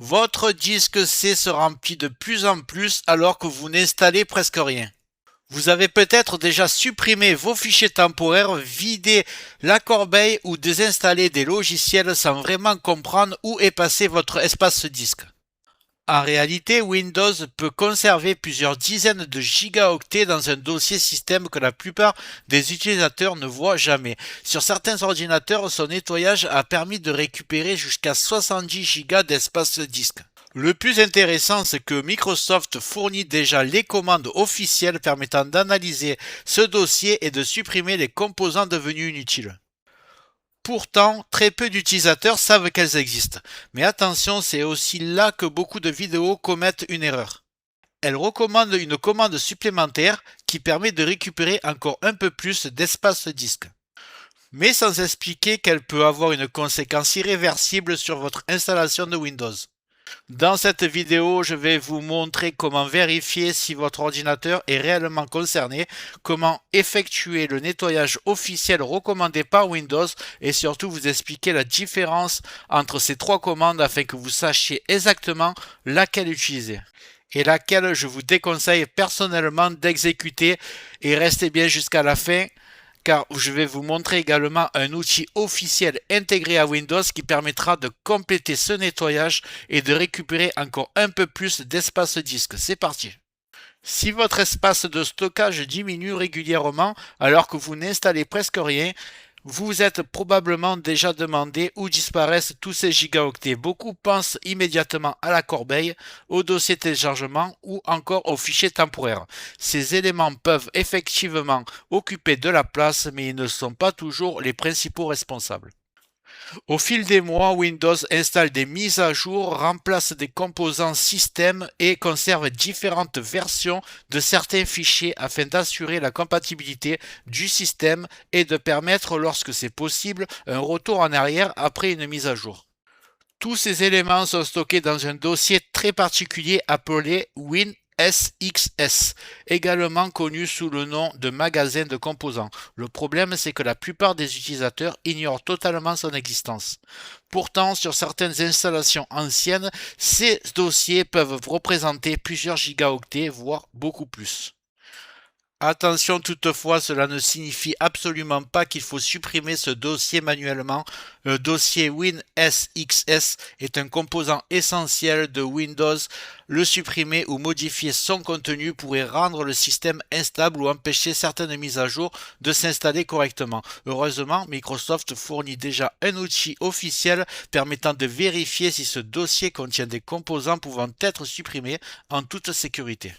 Votre disque C se remplit de plus en plus alors que vous n'installez presque rien. Vous avez peut-être déjà supprimé vos fichiers temporaires, vidé la corbeille ou désinstallé des logiciels sans vraiment comprendre où est passé votre espace disque. En réalité, Windows peut conserver plusieurs dizaines de gigaoctets dans un dossier système que la plupart des utilisateurs ne voient jamais. Sur certains ordinateurs, son nettoyage a permis de récupérer jusqu'à 70 gigas d'espace disque. Le plus intéressant, c'est que Microsoft fournit déjà les commandes officielles permettant d'analyser ce dossier et de supprimer les composants devenus inutiles. Pourtant, très peu d'utilisateurs savent qu'elles existent. Mais attention, c'est aussi là que beaucoup de vidéos commettent une erreur. Elles recommandent une commande supplémentaire qui permet de récupérer encore un peu plus d'espace disque. Mais sans expliquer qu'elle peut avoir une conséquence irréversible sur votre installation de Windows. Dans cette vidéo, je vais vous montrer comment vérifier si votre ordinateur est réellement concerné, comment effectuer le nettoyage officiel recommandé par Windows et surtout vous expliquer la différence entre ces trois commandes afin que vous sachiez exactement laquelle utiliser et laquelle je vous déconseille personnellement d'exécuter, et restez bien jusqu'à la fin car je vais vous montrer également un outil officiel intégré à Windows qui permettra de compléter ce nettoyage et de récupérer encore un peu plus d'espace disque. C'est parti! Si votre espace de stockage diminue régulièrement alors que vous n'installez presque rien, vous vous êtes probablement déjà demandé où disparaissent tous ces gigaoctets. Beaucoup pensent immédiatement à la corbeille, au dossier téléchargement ou encore aux fichiers temporaires. Ces éléments peuvent effectivement occuper de la place, mais ils ne sont pas toujours les principaux responsables. Au fil des mois, Windows installe des mises à jour, remplace des composants système et conserve différentes versions de certains fichiers afin d'assurer la compatibilité du système et de permettre, lorsque c'est possible, un retour en arrière après une mise à jour. Tous ces éléments sont stockés dans un dossier très particulier appelé WinSXS, également connu sous le nom de magasin de composants. Le problème, c'est que la plupart des utilisateurs ignorent totalement son existence. Pourtant, sur certaines installations anciennes, ces dossiers peuvent représenter plusieurs gigaoctets, voire beaucoup plus. Attention toutefois, cela ne signifie absolument pas qu'il faut supprimer ce dossier manuellement. Le dossier WinSXS est un composant essentiel de Windows. Le supprimer ou modifier son contenu pourrait rendre le système instable ou empêcher certaines mises à jour de s'installer correctement. Heureusement, Microsoft fournit déjà un outil officiel permettant de vérifier si ce dossier contient des composants pouvant être supprimés en toute sécurité.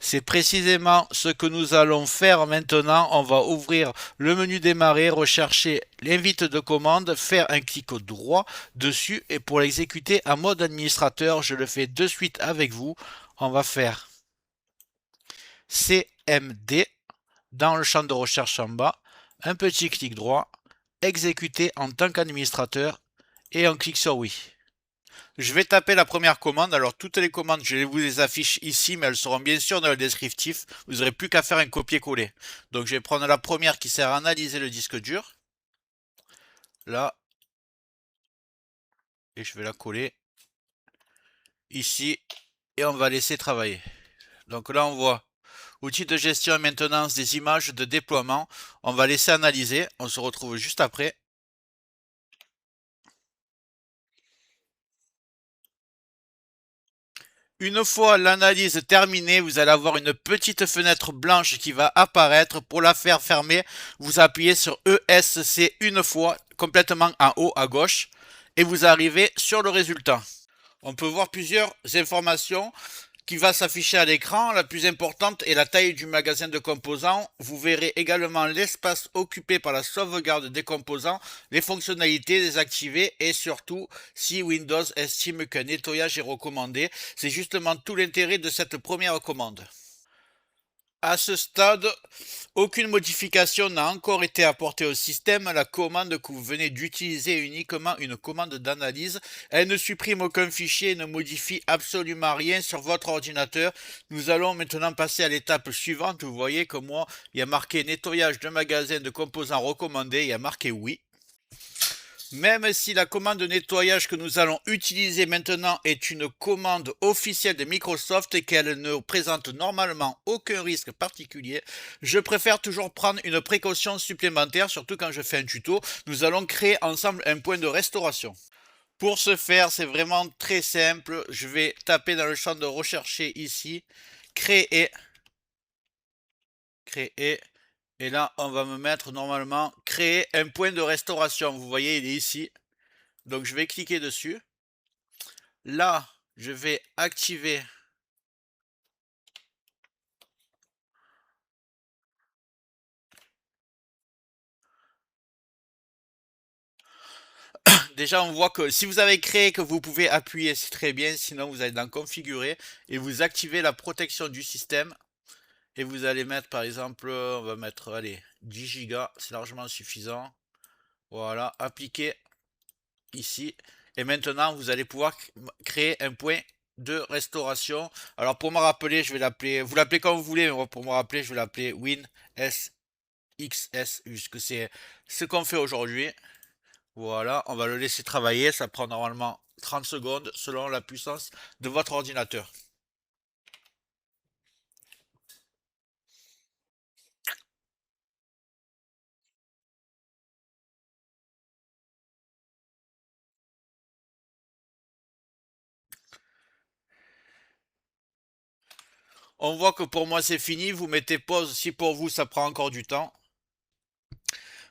C'est précisément ce que nous allons faire maintenant. On va ouvrir le menu démarrer, rechercher l'invite de commande, faire un clic droit dessus et pour l'exécuter en mode administrateur, je le fais de suite avec vous. On va faire CMD dans le champ de recherche en bas, un petit clic droit, exécuter en tant qu'administrateur et on clique sur oui. Je vais taper la première commande. Alors toutes les commandes, je vous les affiche ici, mais elles seront bien sûr dans le descriptif. Vous n'aurez plus qu'à faire un copier-coller. Donc je vais prendre la première qui sert à analyser le disque dur. Là. Et je vais la coller ici. Et on va laisser travailler. Donc là on voit outil de gestion et maintenance des images de déploiement. On va laisser analyser. On se retrouve juste après. Une fois l'analyse terminée, vous allez avoir une petite fenêtre blanche qui va apparaître. Pour la faire fermer, vous appuyez sur ESC une fois, complètement en haut à gauche, et vous arrivez sur le résultat. On peut voir plusieurs informations qui va s'afficher à l'écran. La plus importante est la taille du magasin de composants. Vous verrez également l'espace occupé par la sauvegarde des composants, les fonctionnalités désactivées et surtout si Windows estime qu'un nettoyage est recommandé. C'est justement tout l'intérêt de cette première commande. À ce stade, aucune modification n'a encore été apportée au système. La commande que vous venez d'utiliser est uniquement une commande d'analyse. Elle ne supprime aucun fichier et ne modifie absolument rien sur votre ordinateur. Nous allons maintenant passer à l'étape suivante. Vous voyez que moi, il y a marqué nettoyage de magasin de composants recommandés. Il y a marqué oui. Même si la commande de nettoyage que nous allons utiliser maintenant est une commande officielle de Microsoft et qu'elle ne présente normalement aucun risque particulier, je préfère toujours prendre une précaution supplémentaire, surtout quand je fais un tuto. Nous allons créer ensemble un point de restauration. Pour ce faire, c'est vraiment très simple. Je vais taper dans le champ de rechercher ici, créer, créer. Et là, on va me mettre normalement créer un point de restauration. Vous voyez, il est ici. Donc je vais cliquer dessus. Là, je vais activer déjà on voit que si vous avez créé que vous pouvez appuyer, c'est très bien, sinon vous allez dans configurer et vous activez la protection du système et vous allez mettre par exemple, on va mettre allez 10 Go, c'est largement suffisant. Voilà, appliquer ici et maintenant vous allez pouvoir créer un point de restauration. Alors pour me rappeler, je vais l'appeler, vous l'appelez comme vous voulez, mais pour me rappeler, je vais l'appeler WinSXS puisque c'est ce qu'on fait aujourd'hui. Voilà, on va le laisser travailler, ça prend normalement 30 secondes selon la puissance de votre ordinateur. On voit que pour moi c'est fini, vous mettez pause si pour vous ça prend encore du temps.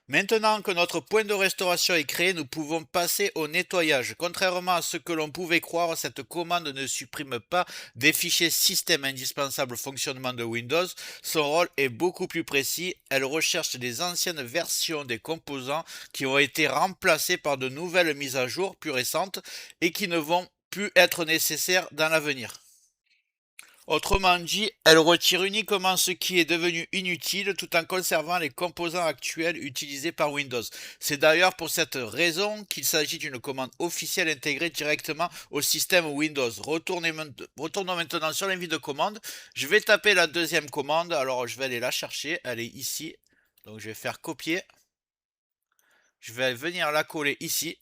Maintenant que notre point de restauration est créé, nous pouvons passer au nettoyage. Contrairement à ce que l'on pouvait croire, cette commande ne supprime pas des fichiers système indispensables au fonctionnement de Windows. Son rôle est beaucoup plus précis. Elle recherche les anciennes versions des composants qui ont été remplacés par de nouvelles mises à jour plus récentes et qui ne vont plus être nécessaires dans l'avenir. Autrement dit, elle retire uniquement ce qui est devenu inutile tout en conservant les composants actuels utilisés par Windows. C'est d'ailleurs pour cette raison qu'il s'agit d'une commande officielle intégrée directement au système Windows. Retournons maintenant sur l'invite de commande. Je vais taper la deuxième commande. Alors je vais aller la chercher. Elle est ici. Donc je vais faire copier. Je vais venir la coller ici.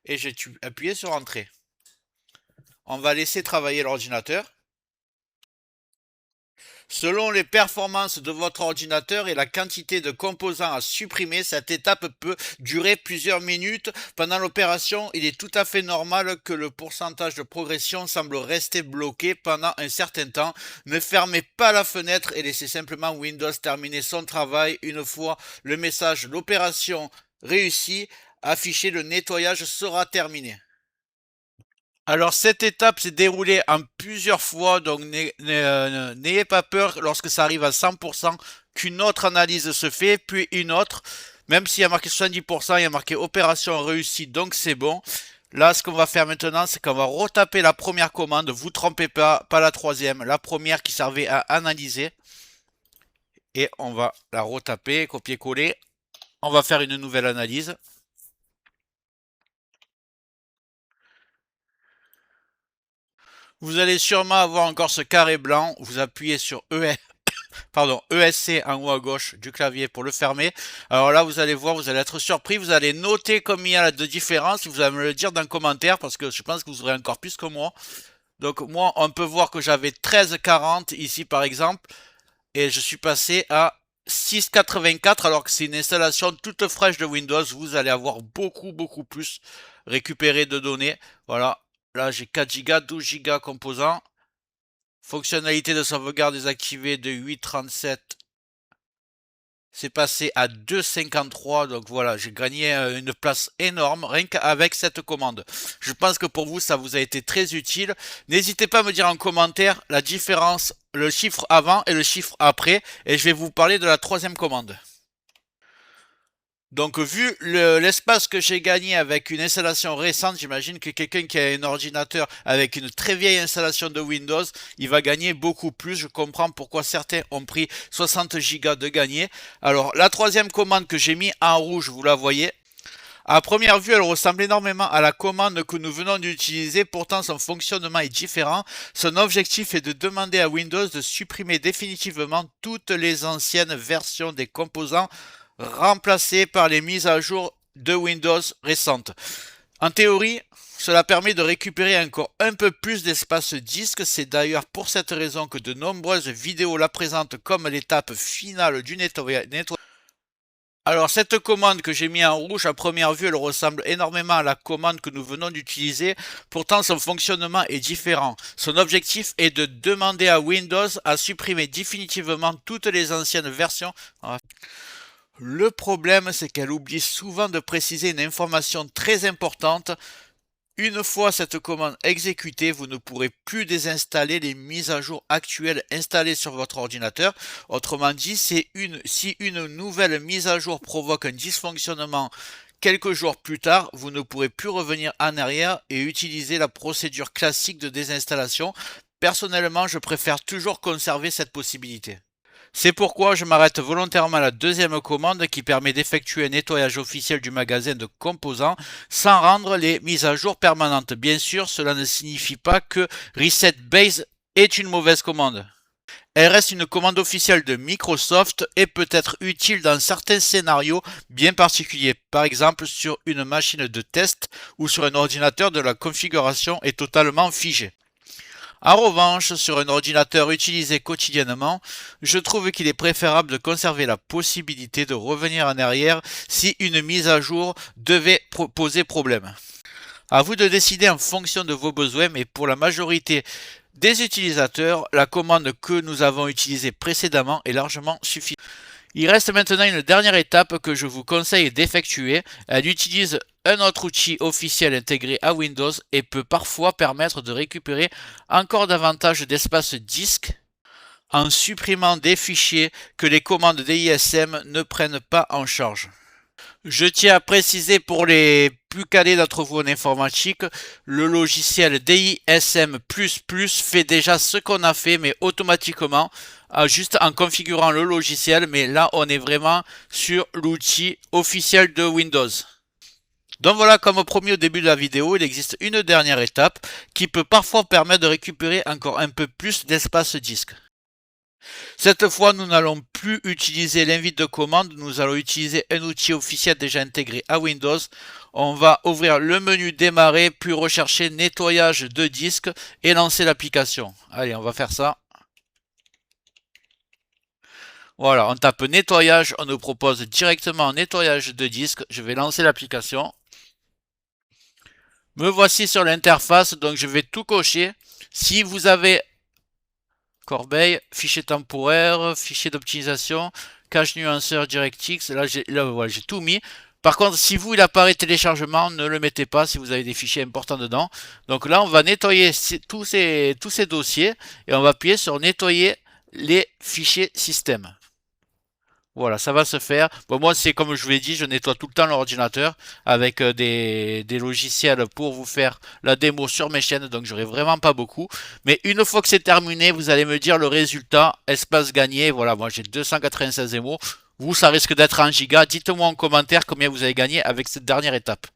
Et je vais appuyer sur Entrée. On va laisser travailler l'ordinateur. Selon les performances de votre ordinateur et la quantité de composants à supprimer, cette étape peut durer plusieurs minutes. Pendant l'opération, il est tout à fait normal que le pourcentage de progression semble rester bloqué pendant un certain temps. Ne fermez pas la fenêtre et laissez simplement Windows terminer son travail. Une fois le message «L'opération réussie» affiché, le nettoyage sera terminé. Alors cette étape s'est déroulée en plusieurs fois, donc n'ayez pas peur lorsque ça arrive à 100% qu'une autre analyse se fait, puis une autre. Même s'il y a marqué 70%, il y a marqué opération réussie, donc c'est bon. Là, ce qu'on va faire maintenant, c'est qu'on va retaper la première commande. Vous trompez pas, pas la troisième, la première qui servait à analyser. Et on va la retaper, copier-coller. On va faire une nouvelle analyse. Vous allez sûrement avoir encore ce carré blanc. Vous appuyez sur ESC en haut à gauche du clavier pour le fermer. Alors là, vous allez voir, vous allez être surpris. Vous allez noter combien il y a de différence. Vous allez me le dire dans le commentaire parce que je pense que vous aurez encore plus que moi. Donc moi, on peut voir que j'avais 13,40 ici par exemple. Et je suis passé à 6,84 alors que c'est une installation toute fraîche de Windows. Vous allez avoir beaucoup plus récupéré de données. Voilà. Là, j'ai 4 Go, 12 Go composants. Fonctionnalité de sauvegarde désactivée de 8,37. C'est passé à 2,53. Donc voilà, j'ai gagné une place énorme rien qu'avec cette commande. Je pense que pour vous, ça vous a été très utile. N'hésitez pas à me dire en commentaire la différence, le chiffre avant et le chiffre après. Et je vais vous parler de la troisième commande. Donc, vu l'espace que j'ai gagné avec une installation récente, j'imagine que quelqu'un qui a un ordinateur avec une très vieille installation de Windows, il va gagner beaucoup plus. Je comprends pourquoi certains ont pris 60 Go de gagner. Alors, la troisième commande que j'ai mis en rouge, vous la voyez. À première vue, elle ressemble énormément à la commande que nous venons d'utiliser, pourtant son fonctionnement est différent. Son objectif est de demander à Windows de supprimer définitivement toutes les anciennes versions des composants remplacées par les mises à jour de Windows récentes. En théorie, cela permet de récupérer encore un peu plus d'espace disque. C'est d'ailleurs pour cette raison que de nombreuses vidéos la présentent comme l'étape finale du nettoyage. Alors cette commande que j'ai mis en rouge, à première vue, elle ressemble énormément à la commande que nous venons d'utiliser. Pourtant, son fonctionnement est différent. Son objectif est de demander à Windows à supprimer définitivement toutes les anciennes versions. Le problème, c'est qu'elle oublie souvent de préciser une information très importante. Une fois cette commande exécutée, vous ne pourrez plus désinstaller les mises à jour actuelles installées sur votre ordinateur. Autrement dit, si une nouvelle mise à jour provoque un dysfonctionnement quelques jours plus tard, vous ne pourrez plus revenir en arrière et utiliser la procédure classique de désinstallation. Personnellement, je préfère toujours conserver cette possibilité. C'est pourquoi je m'arrête volontairement à la deuxième commande qui permet d'effectuer un nettoyage officiel du magasin de composants sans rendre les mises à jour permanentes. Bien sûr, cela ne signifie pas que Reset Base est une mauvaise commande. Elle reste une commande officielle de Microsoft et peut être utile dans certains scénarios bien particuliers. Par exemple, sur une machine de test ou sur un ordinateur dont la configuration est totalement figée. En revanche, sur un ordinateur utilisé quotidiennement, je trouve qu'il est préférable de conserver la possibilité de revenir en arrière si une mise à jour devait poser problème. À vous de décider en fonction de vos besoins, mais pour la majorité des utilisateurs, la commande que nous avons utilisée précédemment est largement suffisante. Il reste maintenant une dernière étape que je vous conseille d'effectuer. Elle utilise un autre outil officiel intégré à Windows et peut parfois permettre de récupérer encore davantage d'espace disque en supprimant des fichiers que les commandes DISM ne prennent pas en charge. Je tiens à préciser pour les plus calés d'entre vous en informatique, le logiciel DISM++ fait déjà ce qu'on a fait, mais automatiquement, juste en configurant le logiciel, mais là on est vraiment sur l'outil officiel de Windows. Donc voilà, comme promis au début de la vidéo, il existe une dernière étape qui peut parfois permettre de récupérer encore un peu plus d'espace disque. Cette fois, nous n'allons plus utiliser l'invite de commande, nous allons utiliser un outil officiel déjà intégré à Windows. On va ouvrir le menu démarrer, puis rechercher nettoyage de disque et lancer l'application. Allez, on va faire ça. Voilà, on tape nettoyage, on nous propose directement nettoyage de disque. Je vais lancer l'application. Me voici sur l'interface, donc je vais tout cocher. Si vous avez corbeille, fichier temporaire, fichier d'optimisation, cache nuanceur DirectX, là j'ai tout mis. Par contre, si vous il apparaît téléchargement, ne le mettez pas si vous avez des fichiers importants dedans. Donc là, on va nettoyer tous ces dossiers et on va appuyer sur nettoyer les fichiers système. Voilà, ça va se faire. Bon, moi, c'est comme je vous l'ai dit, je nettoie tout le temps l'ordinateur avec des logiciels pour vous faire la démo sur mes chaînes, donc j'aurai vraiment pas beaucoup. Mais une fois que c'est terminé, vous allez me dire le résultat, espace gagné. Voilà, moi j'ai 296 émaux. Vous, ça risque d'être en giga. Dites-moi en commentaire combien vous avez gagné avec cette dernière étape.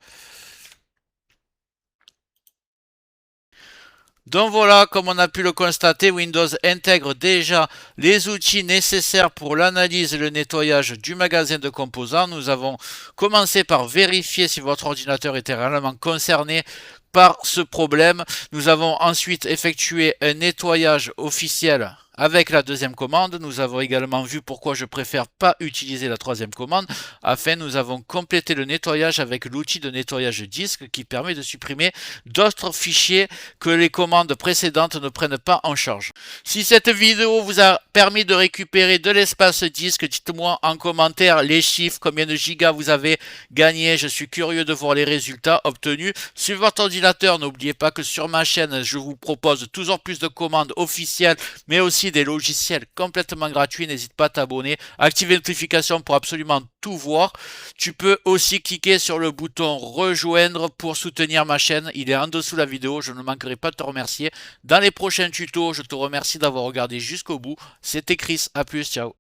Donc voilà, comme on a pu le constater, Windows intègre déjà les outils nécessaires pour l'analyse et le nettoyage du magasin de composants. Nous avons commencé par vérifier si votre ordinateur était réellement concerné par ce problème. Nous avons ensuite effectué un nettoyage officiel avec la deuxième commande. Nous avons également vu pourquoi je préfère pas utiliser la troisième commande. Enfin, nous avons complété le nettoyage avec l'outil de nettoyage disque qui permet de supprimer d'autres fichiers que les commandes précédentes ne prennent pas en charge. Si cette vidéo vous a permis de récupérer de l'espace disque, dites-moi en commentaire les chiffres, combien de gigas vous avez gagné. Je suis curieux de voir les résultats obtenus sur votre ordinateur. N'oubliez pas que sur ma chaîne, je vous propose toujours plus de commandes officielles, mais aussi aussi des logiciels complètement gratuits. N'hésite pas à t'abonner, activer les notifications pour absolument tout voir. Tu peux aussi cliquer sur le bouton rejoindre pour soutenir ma chaîne. Il est en dessous de la vidéo. Je ne manquerai pas de te remercier. Dans les prochains tutos, je te remercie d'avoir regardé jusqu'au bout. C'était Chris. À plus. Ciao.